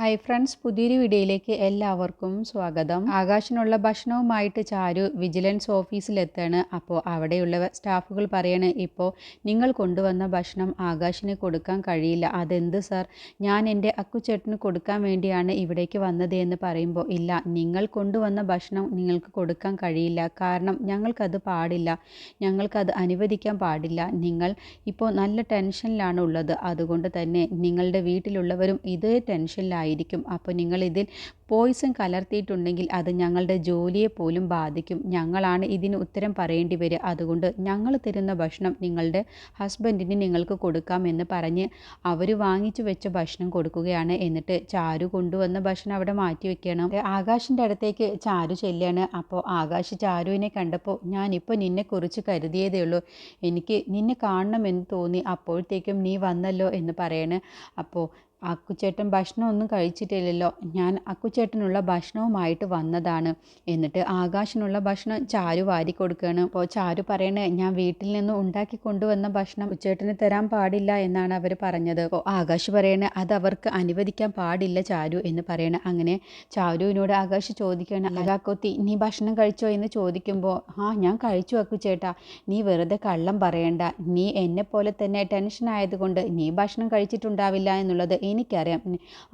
Hi friends, പുതിയൊരു വീഡിയോയിലേക്ക് എല്ലാവർക്കും സ്വാഗതം. ആകാശിനുള്ള ഭക്ഷണവുമായിട്ട് ചാരു വിജിലൻസ് ഓഫീസിലെത്താണ്. അപ്പോൾ അവിടെയുള്ള സ്റ്റാഫുകൾ പറയാണ്, ഇപ്പോൾ നിങ്ങൾ കൊണ്ടുവന്ന ഭക്ഷണം ആകാശിന് കൊടുക്കാൻ കഴിയില്ല. അതെന്ത് സാർ, ഞാൻ എൻ്റെ അക്കുച്ചേട്ടന് കൊടുക്കാൻ വേണ്ടിയാണ് ഇവിടേക്ക് വന്നത് എന്ന് പറയുമ്പോൾ, ഇല്ല, നിങ്ങൾ കൊണ്ടുവന്ന ഭക്ഷണം നിങ്ങൾക്ക് കൊടുക്കാൻ കഴിയില്ല. കാരണം ഞങ്ങൾക്കത് പാടില്ല, ഞങ്ങൾക്കത് അനുവദിക്കാൻ പാടില്ല. നിങ്ങൾ ഇപ്പോൾ നല്ല ടെൻഷനിലാണ് ഉള്ളത്. അതുകൊണ്ട് തന്നെ നിങ്ങളുടെ വീട്ടിലുള്ളവരും ഇതേ ടെൻഷനിലായി. അപ്പോൾ നിങ്ങൾ ഇതിൽ പോയിസൺ കലർത്തിയിട്ടുണ്ടെങ്കിൽ അത് ഞങ്ങളുടെ ജോലിയെ പോലും ബാധിക്കും. ഞങ്ങളാണ് ഇതിന് ഉത്തരം പറയേണ്ടി വരിക. അതുകൊണ്ട് ഞങ്ങൾ തരുന്ന ഭക്ഷണം നിങ്ങളുടെ ഹസ്ബൻഡിന് നിങ്ങൾക്ക് കൊടുക്കാമെന്ന് പറഞ്ഞ് അവർ വാങ്ങിച്ചു വെച്ച ഭക്ഷണം കൊടുക്കുകയാണ്. എന്നിട്ട് ചാരു കൊണ്ടുവന്ന ഭക്ഷണം അവിടെ മാറ്റി വെക്കണം. ആകാശിൻ്റെ അടുത്തേക്ക് ചാരു ചെല്ലുകയാണ്. അപ്പോൾ ആകാശ് ചാരുവിനെ കണ്ടപ്പോൾ, ഞാനിപ്പോൾ നിന്നെക്കുറിച്ച് കരുതിയതേ ഉള്ളൂ, എനിക്ക് നിന്നെ കാണണമെന്ന് തോന്നി, അപ്പോഴത്തേക്കും നീ വന്നല്ലോ എന്ന് പറയാണ്. അപ്പോൾ അക്കുച്ചേട്ടൻ ഭക്ഷണമൊന്നും കഴിച്ചിട്ടില്ലല്ലോ, ഞാൻ അക്കുച്ചേട്ടനുള്ള ഭക്ഷണവുമായിട്ട് വന്നതാണ്. എന്നിട്ട് ആകാശിനുള്ള ഭക്ഷണം ചാരു വാരി കൊടുക്കുകയാണ്. അപ്പോൾ ചാരു പറയണേ, ഞാൻ വീട്ടിൽ നിന്ന് ഉണ്ടാക്കി കൊണ്ടുവന്ന ഭക്ഷണം അക്കുച്ചേട്ടന് തരാൻ പാടില്ല എന്നാണ് അവർ പറഞ്ഞത്. അപ്പോൾ ആകാശ് പറയണേ, അത് അവർക്ക് അനുവദിക്കാൻ പാടില്ല ചാരു എന്ന് പറയണേ. അങ്ങനെ ചാരുവിനോട് ആകാശ് ചോദിക്കുകയാണ്, അല്ലാക്കൊത്തി, നീ ഭക്ഷണം കഴിച്ചോ എന്ന് ചോദിക്കുമ്പോൾ, ഞാൻ കഴിച്ചു അക്കുച്ചേട്ടാ, നീ വെറുതെ കള്ളം പറയണ്ട, നീ എന്നെ പോലെ തന്നെ ടെൻഷൻ ആയതുകൊണ്ട് നീ ഭക്ഷണം കഴിച്ചിട്ടുണ്ടാവില്ല എന്നുള്ളത് എനിക്കറിയാം.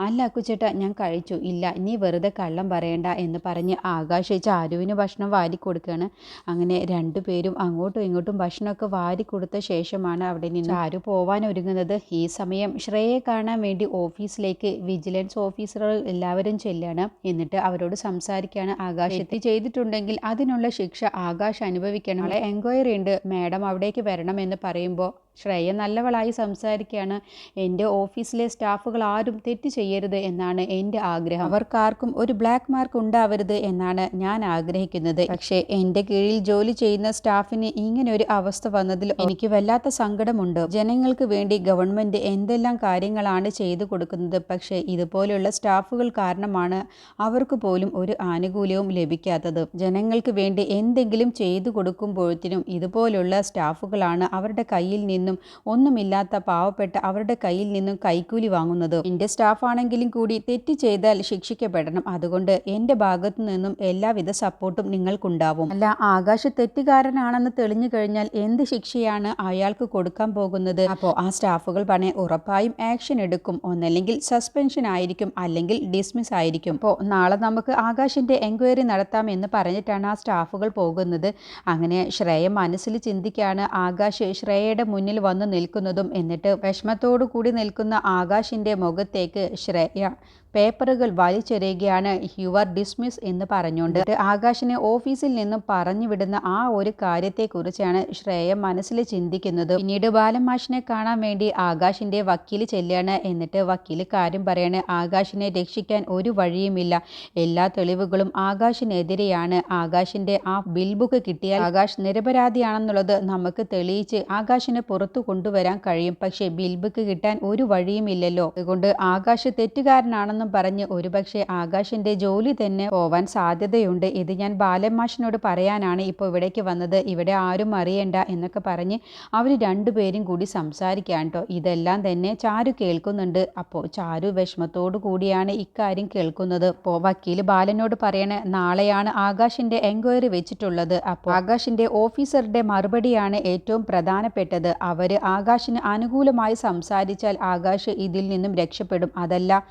അല്ല അക്കുച്ചേട്ടാ, ഞാൻ കഴിച്ചു. ഇല്ല, നീ വെറുതെ കള്ളം പറയണ്ട എന്ന് പറഞ്ഞ് ആകാശ് ചാരുവിന് ഭക്ഷണം വാരി കൊടുക്കുകയാണ്. അങ്ങനെ രണ്ടുപേരും അങ്ങോട്ടും ഇങ്ങോട്ടും ഭക്ഷണമൊക്കെ വാരി കൊടുത്ത ശേഷമാണ് അവിടെ നിന്ന് ചാരു പോവാൻ ഒരുങ്ങുന്നത്. ഈ സമയം ശ്രേയയെ കാണാൻ വേണ്ടി ഓഫീസിലേക്ക് വിജിലൻസ് ഓഫീസറുകൾ എല്ലാവരും ചെല്ലുകയാണ്. എന്നിട്ട് അവരോട് സംസാരിക്കുകയാണ്. ആകാശ് തെറ്റ് ചെയ്തിട്ടുണ്ടെങ്കിൽ അതിനുള്ള ശിക്ഷ ആകാശ് അനുഭവിക്കണം. നാളെ എൻക്വയറി ഉണ്ട്, മാഡം അവിടേക്ക് വരണം എന്ന് പറയുമ്പോൾ ശ്രേയ നല്ലവളായി സംസാരിക്കുകയാണ്. എൻ്റെ ഓഫീസിലെ സ്റ്റാഫുകൾ ആരും തെറ്റ് ചെയ്യരുത് എന്നാണ് എൻ്റെ ആഗ്രഹം. അവർക്കാർക്കും ഒരു ബ്ലാക്ക് മാർക്ക് ഉണ്ടാവരുത് എന്നാണ് ഞാൻ ആഗ്രഹിക്കുന്നത്. പക്ഷേ എൻ്റെ കീഴിൽ ജോലി ചെയ്യുന്ന സ്റ്റാഫിന് ഇങ്ങനെ ഒരു അവസ്ഥ വന്നതിൽ എനിക്ക് വല്ലാത്ത സങ്കടമുണ്ട്. ജനങ്ങൾക്ക് വേണ്ടി ഗവൺമെൻറ് എന്തെല്ലാം കാര്യങ്ങളാണ് ചെയ്തു കൊടുക്കുന്നത്. പക്ഷേ ഇതുപോലുള്ള സ്റ്റാഫുകൾ കാരണമാണ് അവർക്ക് പോലും ഒരു ആനുകൂല്യവും ലഭിക്കാത്തത്. ജനങ്ങൾക്ക് വേണ്ടി എന്തെങ്കിലും ചെയ്തു കൊടുക്കുമ്പോഴത്തേനും ഇതുപോലുള്ള സ്റ്റാഫുകളാണ് അവരുടെ കയ്യിൽ നിന്നും ഒന്നുമില്ലാത്ത പാവപ്പെട്ട അവരുടെ കയ്യിൽ നിന്നും കൈക്കൂലി വാങ്ങുന്നത്. എൻ്റെ സ്റ്റാഫാണെങ്കിലും കൂടി തെറ്റ് ചെയ്താൽ ശിക്ഷിക്കപ്പെടണം. അതുകൊണ്ട് എൻ്റെ ഭാഗത്തു നിന്നും എല്ലാവിധ സപ്പോർട്ടും നിങ്ങൾക്കുണ്ടാവും. അല്ല, ആകാശ് തെറ്റുകാരനാണെന്ന് തെളിഞ്ഞു കഴിഞ്ഞാൽ എന്ത് ശിക്ഷയാണ് അയാൾക്ക് കൊടുക്കാൻ പോകുന്നത്? അപ്പോൾ ആ സ്റ്റാഫുകൾ പറഞ്ഞ്, ഉറപ്പായും ആക്ഷൻ എടുക്കും. ഒന്നല്ലെങ്കിൽ സസ്പെൻഷൻ ആയിരിക്കും, അല്ലെങ്കിൽ ഡിസ്മിസ് ആയിരിക്കും. അപ്പോൾ നാളെ നമുക്ക് ആകാശിൻ്റെ എൻക്വയറി നടത്താം എന്ന് പറഞ്ഞിട്ടാണ് ആ സ്റ്റാഫുകൾ പോകുന്നത്. അങ്ങനെ ശ്രേയ മനസ്സിൽ ചിന്തിക്കുകയാണ്. ആകാശ് ശ്രേയയുടെ മുന്നിൽ വന്ന് നിൽക്കുന്നതും എന്നിട്ട് വിഷമത്തോടു കൂടി നിൽക്കുന്ന ആകാശിൻ്റെ മുഖത്തേക്ക് ശ്രേയ പേപ്പറുകൾ വലിച്ചെറിയുകയാണ്. യു ആർ ഡിസ്മിസ് എന്ന് പറഞ്ഞുകൊണ്ട് ആകാശിനെ ഓഫീസിൽ നിന്നും പറഞ്ഞു വിടുന്ന ആ ഒരു കാര്യത്തെക്കുറിച്ചാണ് ശ്രേയ മനസ്സിൽ ചിന്തിക്കുന്നത്. പിന്നീട് ബാലമാഷിനെ കാണാൻ വേണ്ടി ആകാശിൻ്റെ വക്കീൽ ചെല്ലുകയാണ്. എന്നിട്ട് വക്കീൽ കാര്യം പറയാണ്, ആകാശിനെ രക്ഷിക്കാൻ ഒരു വഴിയുമില്ല, എല്ലാ തെളിവുകളും ആകാശിനെതിരെയാണ്. ആകാശിൻ്റെ ആ ബിൽ ബുക്ക് കിട്ടിയാൽ ആകാശ് നിരപരാധിയാണെന്നുള്ളത് നമുക്ക് തെളിയിച്ച് ആകാശിനെ പുറത്തു കൊണ്ടുവരാൻ കഴിയും. പക്ഷേ ബിൽ ബുക്ക് കിട്ടാൻ ഒരു വഴിയുമില്ലല്ലോ. അതുകൊണ്ട് ആകാശ് തെറ്റുകാരനാണെന്ന് പറഞ്ഞ് ഒരുപക്ഷെ ആകാശിന്റെ ജോലി തന്നെ പോവാൻ സാധ്യതയുണ്ട്. ഇത് ഞാൻ ബാലമാഷിനോട് പറയാനാണ് ഇപ്പോൾ ഇവിടേക്ക് വന്നത്, ഇവിടെ ആരും അറിയണ്ട എന്നൊക്കെ പറഞ്ഞ് അവർ രണ്ടുപേരും കൂടി സംസാരിക്കാൻ കേട്ടോ. ഇതെല്ലാം തന്നെ ചാരു കേൾക്കുന്നുണ്ട്. അപ്പോൾ ചാരു വിഷമത്തോടു കൂടിയാണ് ഇക്കാര്യം കേൾക്കുന്നത്. അപ്പോൾ വക്കീൽ ബാലനോട് പറയണേ, നാളെയാണ് ആകാശിന്റെ എൻക്വയറി വെച്ചിട്ടുള്ളത്. അപ്പോൾ ആകാശിന്റെ ഓഫീസറുടെ മറുപടിയാണ് ഏറ്റവും പ്രധാനപ്പെട്ടത്. അവര് ആകാശിന് അനുകൂലമായി സംസാരിച്ചാൽ ആകാശ് ഇതിൽ നിന്നും രക്ഷപ്പെടും. അതല്ല,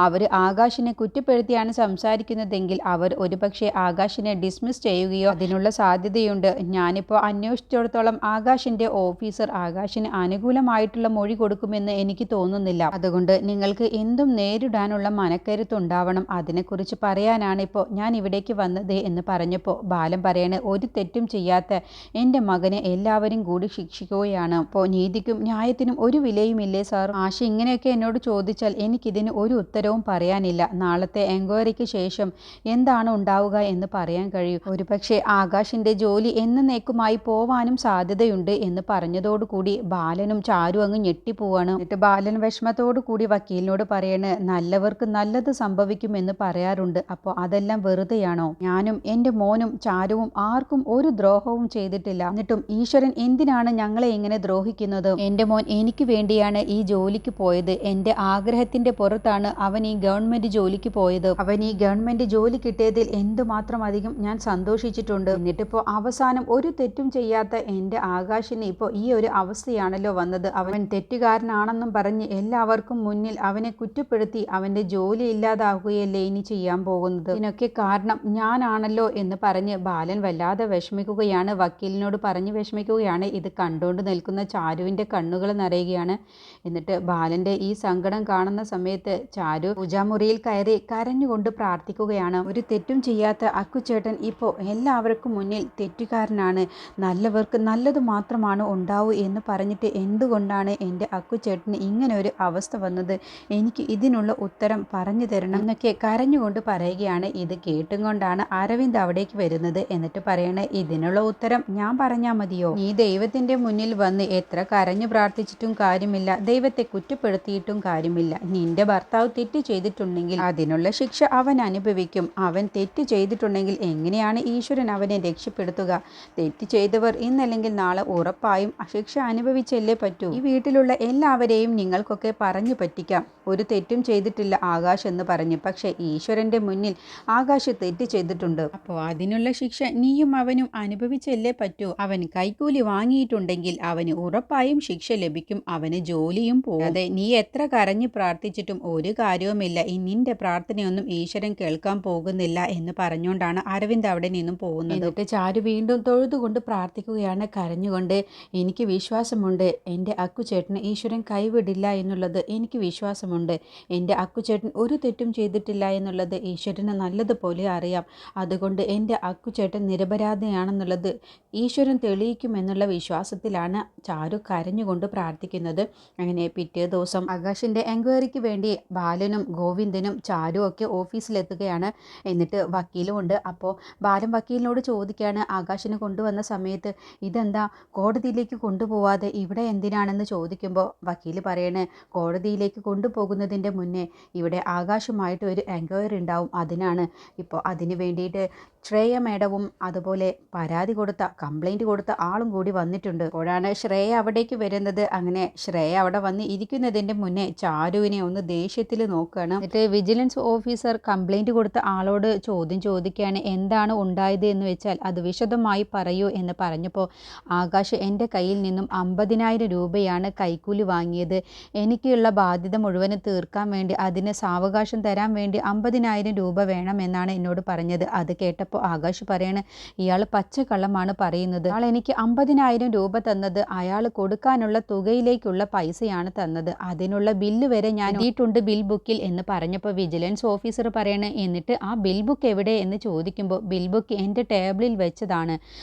അവർ ആകാശിനെ കുറ്റപ്പെടുത്തിയാണ് സംസാരിക്കുന്നതെങ്കിൽ അവർ ഒരുപക്ഷെ ആകാശിനെ ഡിസ്മിസ് ചെയ്യുകയോ അതിനുള്ള സാധ്യതയുണ്ട്. ഞാനിപ്പോൾ അന്വേഷിച്ചിടത്തോളം ആകാശിന്റെ ഓഫീസർ ആകാശിന് അനുകൂലമായിട്ടുള്ള മൊഴി കൊടുക്കുമെന്ന് എനിക്ക് തോന്നുന്നില്ല. അതുകൊണ്ട് നിങ്ങൾക്ക് എന്തും നേരിടാനുള്ള മനക്കരുത്തുണ്ടാവണം. അതിനെക്കുറിച്ച് പറയാനാണ് ഇപ്പോൾ ഞാൻ ഇവിടേക്ക് വന്നത് എന്ന് പറഞ്ഞപ്പോൾ ബാലൻ പറയാണ്, ഒരു തെറ്റും ചെയ്യാത്ത എൻ്റെ മകനെ എല്ലാവരും കൂടി ശിക്ഷിക്കുകയാണ്. അപ്പോൾ നീതിക്കും ന്യായത്തിനും ഒരു വിലയുമില്ലേ സാർ? ആശ ഇങ്ങനെയൊക്കെ എന്നോട് ചോദിച്ചാൽ എനിക്കിതിന് ഒരു ഉത്തരവും പറയാനില്ല. നാളത്തെ എൻക്വയറിക്ക് ശേഷം എന്താണ് ഉണ്ടാവുക എന്ന് പറയാൻ കഴിയും. ഒരുപക്ഷെ ആകാശിന്റെ ജോലി എന്നേക്കുമായി പോവാനും സാധ്യതയുണ്ട് എന്ന് പറഞ്ഞതോടുകൂടി ബാലനും ചാരു അങ്ങ് ഞെട്ടിപ്പോവാണ്. എന്നിട്ട് ബാലൻ വിഷമത്തോടു കൂടി വക്കീലിനോട് പറയാണ്, നല്ലവർക്ക് നല്ലത് സംഭവിക്കുമെന്ന് പറയാറുണ്ട്. അപ്പോൾ അതെല്ലാം വെറുതെയാണോ? ഞാനും എൻ്റെ മോനും ചാരുവും ആർക്കും ഒരു ദ്രോഹവും ചെയ്തിട്ടില്ല. എന്നിട്ടും ഈശ്വരൻ എന്തിനാണ് ഞങ്ങളെ ഇങ്ങനെ ദ്രോഹിക്കുന്നത്? എൻ്റെ മോൻ എനിക്ക് വേണ്ടിയാണ് ഈ ജോലിക്ക് പോയത്. എൻ്റെ ആഗ്രഹത്തിൻ്റെ പുറത്താണ് അവൻ ഈ ഗവൺമെൻറ് ജോലിക്ക് പോയത്. അവൻ ഈ ഗവൺമെൻറ് ജോലി കിട്ടിയതിൽ എന്തുമാത്രം അധികം ഞാൻ സന്തോഷിച്ചിട്ടുണ്ട്. എന്നിട്ടിപ്പോൾ അവസാനം ഒരു തെറ്റും ചെയ്യാത്ത എൻ്റെ ആകാശിന് ഇപ്പോൾ ഈ ഒരു അവസ്ഥയാണല്ലോ വന്നത്. അവൻ തെറ്റുകാരനാണെന്നും പറഞ്ഞ് എല്ലാവർക്കും മുന്നിൽ അവനെ കുറ്റപ്പെടുത്തി അവൻ്റെ ജോലി ഇല്ലാതാവുകയല്ലേ ഇനി ചെയ്യാൻ പോകുന്നത്. ഇതിനൊക്കെ കാരണം ഞാനാണല്ലോ എന്ന് പറഞ്ഞ് ബാലൻ വല്ലാതെ വിഷമിക്കുകയാണ്. വക്കീലിനോട് പറഞ്ഞ് വിഷമിക്കുകയാണ്. ഇത് കണ്ടുകൊണ്ട് നിൽക്കുന്ന ചാരുവിൻ്റെ കണ്ണുകൾ നിറയുകയാണ്. എന്നിട്ട് ബാലൻ്റെ ഈ സങ്കടം കാണുന്ന സമയത്ത് ചാരു പൂജാമുറിയിൽ കയറി കരഞ്ഞുകൊണ്ട് പ്രാർത്ഥിക്കുകയാണ്. ഒരു തെറ്റും ചെയ്യാത്ത അക്കുച്ചേട്ടൻ ഇപ്പോൾ എല്ലാവർക്കും മുന്നിൽ തെറ്റുകാരനാണ്, നല്ലവർക്ക് നല്ലത് മാത്രമാണ് ഉണ്ടാവൂ എന്ന് പറഞ്ഞിട്ട് എന്തുകൊണ്ടാണ് എൻ്റെ അക്കുച്ചേട്ടന് ഇങ്ങനെ ഒരു അവസ്ഥ വന്നത്? എനിക്ക് ഇതിനുള്ള ഉത്തരം പറഞ്ഞു തരണം എന്നൊക്കെ കരഞ്ഞുകൊണ്ട് പറയുകയാണ്. ഇത് കേട്ടും കൊണ്ടാണ് അരവിന്ദ് അവിടേക്ക് വരുന്നത്. എന്നിട്ട് പറയണേ, ഇതിനുള്ള ഉത്തരം ഞാൻ പറഞ്ഞാൽ മതിയോ? നീ ദൈവത്തിൻ്റെ മുന്നിൽ വന്ന് എത്ര കരഞ്ഞു പ്രാർത്ഥിച്ചിട്ടും കാര്യമില്ല, ദൈവത്തെ കുറ്റപ്പെടുത്തിയിട്ടും കാര്യമില്ല. നിന്റെ ഭർത്താവ് തെറ്റ് ചെയ്തിട്ടുണ്ടെങ്കിൽ അതിനുള്ള ശിക്ഷ അവൻ അനുഭവിക്കും. അവൻ തെറ്റ് ചെയ്തിട്ടുണ്ടെങ്കിൽ എങ്ങനെയാണ് ഈശ്വരൻ അവനെ രക്ഷപ്പെടുത്തുക? തെറ്റ് ചെയ്തവർ ഇന്നല്ലെങ്കിൽ നാളെ ഉറപ്പായും ശിക്ഷ അനുഭവിച്ചല്ലേ പറ്റൂ. ഈ വീട്ടിലുള്ള എല്ലാവരെയും നിങ്ങൾക്കൊക്കെ പറഞ്ഞു പറ്റിക്കാം. ഒരു തെറ്റും ചെയ്തിട്ടില്ല ആകാശ് എന്ന് പറഞ്ഞു. പക്ഷേ ഈശ്വരൻ്റെ മുന്നിൽ ആകാശ് തെറ്റ് ചെയ്തിട്ടുണ്ട്. അപ്പോൾ അതിനുള്ള ശിക്ഷ നീയും അവനും അനുഭവിച്ചല്ലേ പറ്റൂ. അവൻ കൈക്കൂലി വാങ്ങിയിട്ടുണ്ടെങ്കിൽ അവന് ഉറപ്പായും ശിക്ഷ ലഭിക്കും. അവന് ജോലിയും പോകും. അതെ, നീ എത്ര കരഞ്ഞു പ്രാർത്ഥിച്ചിട്ടും ഒരു കാര്യവുമില്ല. നിന്റെ പ്രാർത്ഥനയൊന്നും ഈശ്വരൻ കേൾക്കാൻ പോകുന്നില്ല എന്ന് പറഞ്ഞുകൊണ്ടാണ് അരവിന്ദ് അവിടെ നിന്നും പോകുന്നത്. എന്നിട്ട് ചാരു വീണ്ടും തൊഴുതുകൊണ്ട് പ്രാർത്ഥിക്കുകയാണ് കരഞ്ഞുകൊണ്ട്. എനിക്ക് വിശ്വാസമുണ്ട്, എൻ്റെ അക്കുചേട്ടന് ഈശ്വരൻ കൈവിടില്ല എന്നുള്ളത് എനിക്ക് വിശ്വാസമുണ്ട്. എൻ്റെ അക്കുചേട്ടൻ ഒരു തെറ്റും ചെയ്തിട്ടില്ല എന്നുള്ളത് ഈശ്വരന് നല്ലതുപോലെ അറിയാം. അതുകൊണ്ട് എൻ്റെ അക്കുചേട്ടൻ നിരപരാധിയാണെന്നുള്ളത് ഈശ്വരൻ തെളിയിക്കുമെന്നുള്ള വിശ്വാസത്തിലാണ് ചാരു കരഞ്ഞുകൊണ്ട് പ്രാർത്ഥിക്കുന്നത്. അങ്ങനെ പിറ്റേ ദിവസം ആകാശിൻ്റെ എൻക്വയറിക്ക് വേണ്ടി ബാലനും ഗോവിന്ദനും ചാരു ഒക്കെ ഓഫീസിലെത്തുകയാണ്. എന്നിട്ട് വക്കീലും ഉണ്ട്. അപ്പോൾ ബാലൻ വക്കീലിനോട് ചോദിക്കുകയാണ്, ആകാശിനെ കൊണ്ടുവന്ന സമയത്ത് ഇതെന്താ കോടതിയിലേക്ക് കൊണ്ടുപോവാതെ ഇവിടെ എന്തിനാണെന്ന് ചോദിക്കുമ്പോൾ വക്കീൽ പറയണേ, കോടതിയിലേക്ക് കൊണ്ടുപോകുന്നതിൻ്റെ മുന്നേ ഇവിടെ ആകാശുമായിട്ട് ഒരു എൻക്വയറി ഉണ്ടാവും, അതിനാണ്. ഇപ്പോൾ അതിന് വേണ്ടിയിട്ട് ശ്രേയ മേഡവും അതുപോലെ പരാതി കൊടുത്ത കംപ്ലൈൻറ്റ് കൊടുത്ത ആളും കൂടി വന്നിട്ടുണ്ട്. അപ്പോഴാണ് ശ്രേയ അവിടേക്ക് വരുന്നത്. അങ്ങനെ ശ്രേയ അവിടെ വന്ന് ഇരിക്കുന്നതിൻ്റെ മുന്നേ ചാരുവിനെ ഒന്ന് ദേഷ്യത്തിൽ നോക്കുകയാണ്. എന്നിട്ട് വിജിലൻസ് ഓഫീസർ കംപ്ലൈൻറ്റ് കൊടുത്ത ആളോട് ചോദ്യം ചോദിക്കുകയാണ്, എന്താണ് ഉണ്ടായത് എന്ന് വെച്ചാൽ അത് വിശദമായി പറയൂ എന്ന് പറഞ്ഞപ്പോൾ ആകാശ് എൻ്റെ കയ്യിൽ നിന്നും 50,000 രൂപയാണ് കൈക്കൂലി വാങ്ങിയത്. എനിക്കുള്ള ബാധ്യത മുഴുവനും തീർക്കാൻ വേണ്ടി അതിന് സാവകാശം തരാൻ വേണ്ടി 50,000 രൂപ വേണമെന്നാണ് എന്നോട് പറഞ്ഞത്. അത് കേട്ടപ്പോൾ ആകാശ് പറയാണ്, ഇയാൾ പച്ചക്കള്ളമാണ് പറയുന്നത്. അയാൾ എനിക്ക് 50,000 രൂപ തന്നത് അയാൾ കൊടുക്കാനുള്ള തുകയിലേക്കുള്ള പൈസയാണ് തന്നത്. അതിനുള്ള ബില്ല് വരെ ഞാൻ എഴുതിയിട്ടുണ്ട് ബിൽ ബുക്കിൽ എന്ന് പറഞ്ഞപ്പോൾ വിജിലൻസ് ഓഫീസർ പറയാണ്, എന്നിട്ട് ആ ബിൽ ബുക്ക് എവിടെ എന്ന് ചോദിക്കുമ്പോൾ ബിൽ ബുക്ക് എൻ്റെ ടേബിളിൽ വെച്ചതാണ്.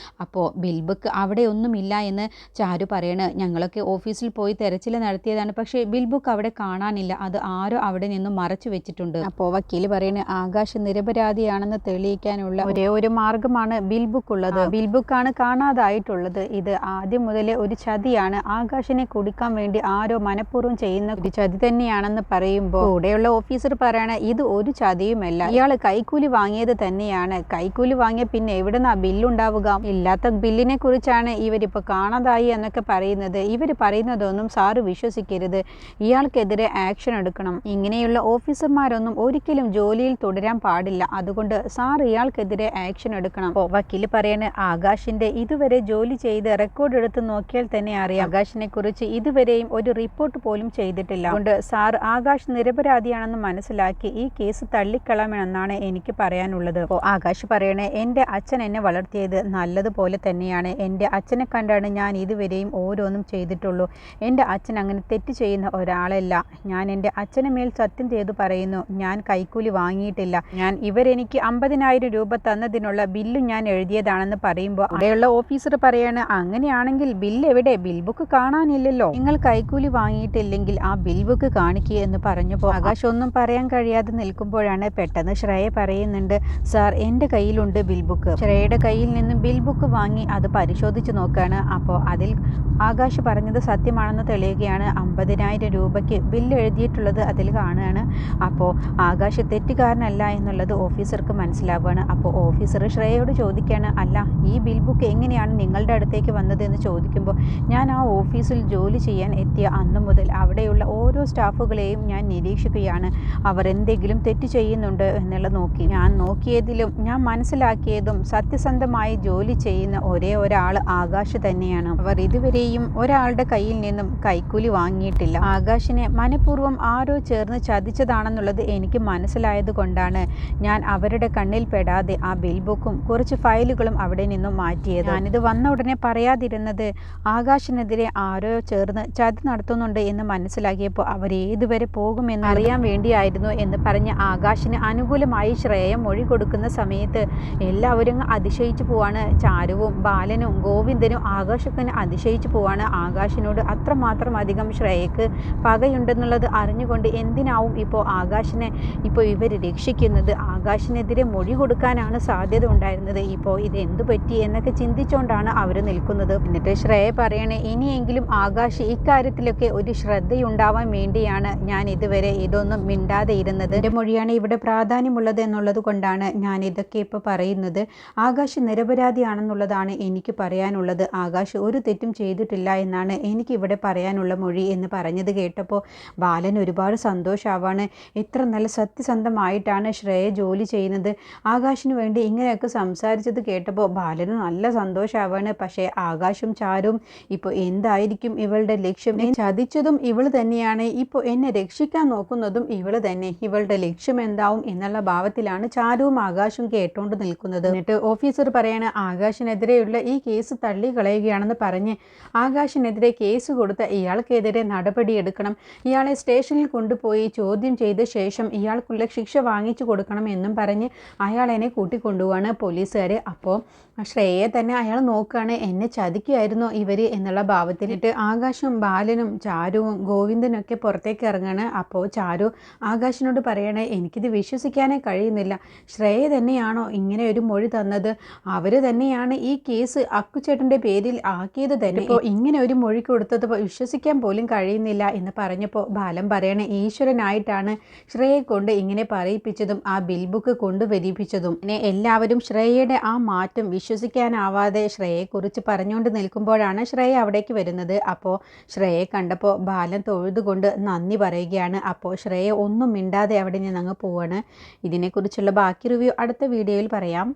അപ്പോൾ ബിൽ ബുക്ക് അവിടെ ഒന്നുമില്ല എന്ന് ചാരു പറയണ്. ഞങ്ങളൊക്കെ ഓഫീസിൽ പോയി തെരച്ചിൽ നടത്തിയതാണ്, പക്ഷേ ബിൽ ബുക്ക് അവിടെ കാണാനില്ല, അത് ആരോ അവിടെ നിന്നും മറച്ചു വെച്ചിട്ടുണ്ട്. അപ്പോൾ വക്കീൽ പറയണ്, ആകാശ് നിരപരാധിയാണെന്ന് തെളിയിക്കാനുള്ള ഒരേ ഒരു മാർഗമാണ് ബിൽ ബുക്ക് ഉള്ളത്. ബിൽ ബുക്കാണ് കാണാതായിട്ടുള്ളത്. ഇത് ആദ്യം മുതലേ ഒരു ചതിയാണ്. ആകാശിനെ കുടിക്കാൻ വേണ്ടി ആരോ മനഃപൂർവ്വം ചെയ്യുന്ന ഒരു ചതി തന്നെയാണെന്ന് പറയുമ്പോൾ കൂടെയുള്ള ഓഫീസർ പറയണ, ഇത് ഒരു ചതിയുമല്ല, ഇയാൾ കൈക്കൂലി വാങ്ങിയത് തന്നെയാണ്. കൈക്കൂലി വാങ്ങിയ പിന്നെ എവിടുന്നാ ബില്ലുണ്ടാവുക? ഇല്ലാത്ത ബില്ലിനെ കുറിച്ചാണ് ഇവരിപ്പോൾ കാണാതായി എന്നൊക്കെ പറയുന്നത്. ഇവർ പറയുന്നതൊന്നും സാറ് വിശ്വസിക്കരുത്. ഇയാൾക്കെതിരെ ആക്ഷൻ എടുക്കണം. ഇങ്ങനെയുള്ള ഓഫീസർമാരൊന്നും ഒരിക്കലും ജോലിയിൽ തുടരാൻ പാടില്ല. അതുകൊണ്ട് സാർ ഇയാൾക്കെതിരെ ആക്ഷൻ എടുക്കണം. അപ്പോൾ വക്കീൽ പറയാണ്, ആകാശിൻ്റെ ഇതുവരെ ജോലി ചെയ്ത് റെക്കോർഡ് എടുത്ത് നോക്കിയാൽ തന്നെ അറിയാം ആകാശിനെ കുറിച്ച് ഇതുവരെയും ഒരു റിപ്പോർട്ട് പോലും ചെയ്തിട്ടില്ല. അതുകൊണ്ട് സാർ ആകാശ് നിരപരാധിയാണെന്ന് മനസ്സിലാക്കി ഈ കേസ് തള്ളിക്കളയണമെന്നാണ് എനിക്ക് പറയാനുള്ളത്. അപ്പോൾ ആകാശ് പറയണേ, എൻ്റെ അച്ഛൻ എന്നെ വളർത്തിയത് നല്ലതുപോലെ തന്നെയാണ്. എൻ്റെ അച്ഛനെ കണ്ടാണ് ഞാൻ ഇതുവരെയും ഓരോന്നും ചെയ്തിട്ടുള്ളൂ. എൻ്റെ അച്ഛൻ അങ്ങനെ തെറ്റ് ചെയ്യുന്ന ഒരാളല്ല. ഞാൻ എൻ്റെ അച്ഛന് മേൽ സത്യം ചെയ്തു പറയുന്നു, ഞാൻ കൈക്കൂലി വാങ്ങിയിട്ടില്ല. ഞാൻ ഇവരെനിക്ക് 50,000 രൂപ തന്നതിനുള്ള ബില്ലും ഞാൻ എഴുതിയതാണെന്ന് പറയുമ്പോൾ അവിടെയുള്ള ഓഫീസർ പറയാണ്, അങ്ങനെയാണെങ്കിൽ ബില്ല് എവിടെ? ബിൽ ബുക്ക് കാണാനില്ലല്ലോ. നിങ്ങൾ കൈക്കൂലി വാങ്ങിയിട്ടില്ലെങ്കിൽ ആ ബിൽ ബുക്ക് കാണിക്കുക എന്ന് പറഞ്ഞപ്പോൾ ആകാശ് ഒന്നും പറയാൻ കഴിയാതെ നിൽക്കുമ്പോഴാണ് പെട്ടെന്ന് ശ്രേയ പറയുന്നുണ്ട്, സാർ എൻ്റെ കയ്യിലുണ്ട് ബിൽ ബുക്ക്. ശ്രേയയുടെ കയ്യിൽ നിന്നും ബിൽ ബുക്ക് വാങ്ങി അത് പരിശോധിച്ച് നോക്കുകയാണ്. അപ്പോൾ അതിൽ ആകാശ് പറഞ്ഞത് സത്യമാണെന്ന് തെളിയുകയാണ്. 50,000 രൂപയ്ക്ക് ബില്ല് എഴുതിയിട്ടുള്ളത് അതിൽ കാണുകയാണ്. അപ്പോൾ ആകാശ് തെറ്റുകാരനല്ല എന്നുള്ളത് ഓഫീസർക്ക് മനസ്സിലാവുകയാണ്. അപ്പോൾ ഓഫീസർ ശ്രേയയോട് ചോദിക്കുകയാണ്, അല്ല ഈ ബിൽ ബുക്ക് എങ്ങനെയാണ് നിങ്ങളുടെ അടുത്തേക്ക് വന്നത് എന്ന് ചോദിക്കുമ്പോൾ ഞാൻ ആ ഓഫീസിൽ ജോലി ചെയ്യാൻ എത്തിയ അന്നു മുതൽ അവിടെയുള്ള ഓരോ സ്റ്റാഫുകളെയും ഞാൻ നിരീക്ഷിക്കുകയാണ്. അവർ എന്തെങ്കിലും തെറ്റ് ചെയ്യുന്നുണ്ട് എന്നുള്ളത് നോക്കി. ഞാൻ നോക്കിയതിലും ഞാൻ മനസ്സിലാക്കിയതും സത്യസന്ധമായി ജോലി ചെയ്യുന്ന ഒരേ ഒരാൾ ആകാശ് തന്നെയാണ്. അവർ ഇതുവരെയും ഒരാളുടെ കയ്യിൽ നിന്നും കൈക്കൂലി വാങ്ങിയിട്ടില്ല. ആകാശിനെ മനഃപൂർവ്വം ആരോ ചേർന്ന് ചതിച്ചതാണെന്നുള്ളത് എനിക്ക് മനസ്സിലായത് കൊണ്ടാണ് ഞാൻ അവരുടെ കണ്ണിൽ പെടാതെ ആ ബിൽ ബുക്കും കുറച്ച് ഫയലുകളും അവിടെ നിന്നും മാറ്റിയത്. ഞാനിത് വന്ന ഉടനെ പറയാതിരുന്നത് ആകാശിനെതിരെ ആരോ ചേർന്ന് ചതി നടത്തുന്നുണ്ട് എന്ന് മനസ്സിലാക്കിയപ്പോൾ അവർ ഏതുവരെ പോകുമെന്ന് അറിയാൻ വേണ്ടിയായിരുന്നു എന്ന് പറഞ്ഞ് ആകാശിന് അനുകൂലമായി ശ്രേയ മൊഴി കൊടുക്കുന്ന സമയത്ത് എല്ലാവരും അതിശയിച്ചു പോവാണ്. ചാരുവും ബാലനും ഗോവിന്ദനും ആകാശൊക്കെ അതിശയിച്ചു പോവാണ്. ആകാശിനോട് അത്രമാത്രം അധികം ശ്രേയക്ക് പകയുണ്ടെന്നുള്ളത് അറിഞ്ഞുകൊണ്ട് എന്തിനാവും ഇപ്പോൾ ആകാശിനെ ഇപ്പോൾ ഇവർ രക്ഷിക്കുന്നത്? ആകാശിനെതിരെ മൊഴി കൊടുക്കാനാണ് സാധ്യത ഉണ്ടായിരുന്നത്. ഇപ്പോൾ ഇത് എന്തു പറ്റി എന്നൊക്കെ ചിന്തിച്ചുകൊണ്ടാണ് അവർ നിൽക്കുന്നത്. എന്നിട്ട് ശ്രേയ പറയണേ, ഇനിയെങ്കിലും ആകാശ് ഇക്കാര്യത്തിലൊക്കെ ഒരു ശ്രദ്ധയുണ്ടാവാൻ വേണ്ടിയാണ് ഞാൻ ഇതുവരെ ഇതൊന്നും മിണ്ടാതെ ഇരുന്നത്. എൻ്റെ മൊഴിയാണ് ഇവിടെ പ്രാധാന്യമുള്ളത് എന്നുള്ളത് കൊണ്ടാണ് ഞാൻ ഇതൊക്കെ ഇപ്പോൾ പറയുന്നത്. ആകാശ് നിരപരാധിയാണെന്നുള്ളതാണ് എനിക്ക് പറയാനുള്ളത്. ആകാശ് ഒരു തെറ്റും ചെയ്തിട്ടില്ല എന്നാണ് എനിക്കിവിടെ പറയാനുള്ള മൊഴി എന്ന് പറഞ്ഞത് കേട്ടപ്പോൾ ബാലൻ ഒരുപാട് സന്തോഷമാവാണ്. എത്ര നല്ല സത്യസന്ധമായിട്ടാണ് ശ്രേയ ജോലി ചെയ്യുന്നത്. ആകാശിന് വേണ്ടി ഇങ്ങനെയൊക്കെ സംസാരിച്ചത് കേട്ടപ്പോൾ ബാലന് നല്ല സന്തോഷമാവാണ്. പക്ഷേ ആകാശും ചാരും ഇപ്പോൾ എന്തായിരിക്കും ഇവളുടെ ലക്ഷ്യം? ചതിച്ചതും ഇവൾ തന്നെയാണ്, ഇപ്പോൾ എന്നെ രക്ഷിക്കാൻ നോക്കുന്നതും ഇവൾ തന്നെ. ഇവളുടെ ലക്ഷ്യം എന്താവും എന്നുള്ള ഭാവത്തിലാണ് ചാരുവും ആകാശും കേട്ടോണ്ട് നിൽക്കുന്നത്. എന്നിട്ട് ഓഫീസർ പറയാണ്, ആകാശിനെതിരെയുള്ള ഈ കേസ് തള്ളിക്കളയുകയാണെന്ന് പറഞ്ഞ് ആകാശിനെതിരെ കേസ് കൊടുത്ത ഇയാൾക്കെതിരെ നടപടിയെടുക്കണം, ഇയാളെ സ്റ്റേഷനിൽ കൊണ്ടുപോയി ചോദ്യം ചെയ്ത ശേഷം ഇയാൾക്കുള്ള ശിക്ഷ വാങ്ങിച്ചു കൊടുക്കണം എന്നും പറഞ്ഞ് അയാളെന്നെ കൂട്ടിക്കൊണ്ടുപോവാണ് പോലീസുകാർ. അപ്പോൾ ശ്രേയയെ തന്നെ അയാൾ നോക്കുകയാണ്, എന്നെ ചതിക്കുകയായിരുന്നോ ഇവർ എന്നുള്ള ഭാവത്തിലിട്ട് ആകാശും ബാലനും ചാരുവും ഗോവിന്ദനൊക്കെ പുറത്തേക്ക് ഇറങ്ങാണ്. അപ്പോൾ ചാരു ആകാശിനോട് പറയണേ, എനിക്കിത് വിശ്വസിക്കാനേ കഴിയുന്നില്ല. ശ്രേയ തന്നെയാണോ ഇങ്ങനെ ഒരു മൊഴി തന്നത്? അവർ തന്നെയാണ് ഈ കേസ് അക്കുച്ചേട്ടൻ്റെ പേരിൽ ആക്കിയത് തന്നെ. ഇപ്പോൾ ഇങ്ങനെ ഒരു മൊഴി കൊടുത്തത് വിശ്വസിക്കാൻ പോലും കഴിയുന്നില്ല എന്ന് പറഞ്ഞപ്പോൾ ബാലൻ പറയണേ, ഈശ്വരനായിട്ടാണ് ശ്രേയയെ കൊണ്ട് ഇങ്ങനെ പറയിപ്പിച്ചതും ആ ബിൽ ബുക്ക് കൊണ്ടുവരിപ്പിച്ചതും. പിന്നെ എല്ലാവരും ശ്രേയയുടെ ആ മാറ്റം വിശ്വസിക്കാനാവാതെ ശ്രേയയെക്കുറിച്ച് പറഞ്ഞുകൊണ്ട് നിൽക്കുമ്പോഴാണ് ശ്രേയ അവിടേക്ക് വരുന്നത്. അപ്പോൾ ശ്രേയയെ കണ്ടപ്പോൾ ബാലൻ തൊഴുതുകൊണ്ട് നന്ദി പറയുകയാണ്. അപ്പോൾ ശ്രേയ ഒന്നും മിണ്ടാതെ അവിടെ നിന്ന് അങ്ങ് പോവാണ്. ഇതിനെക്കുറിച്ചുള്ള ബാക്കി റിവ്യൂ അടുത്ത വീഡിയോയിൽ പറയാം.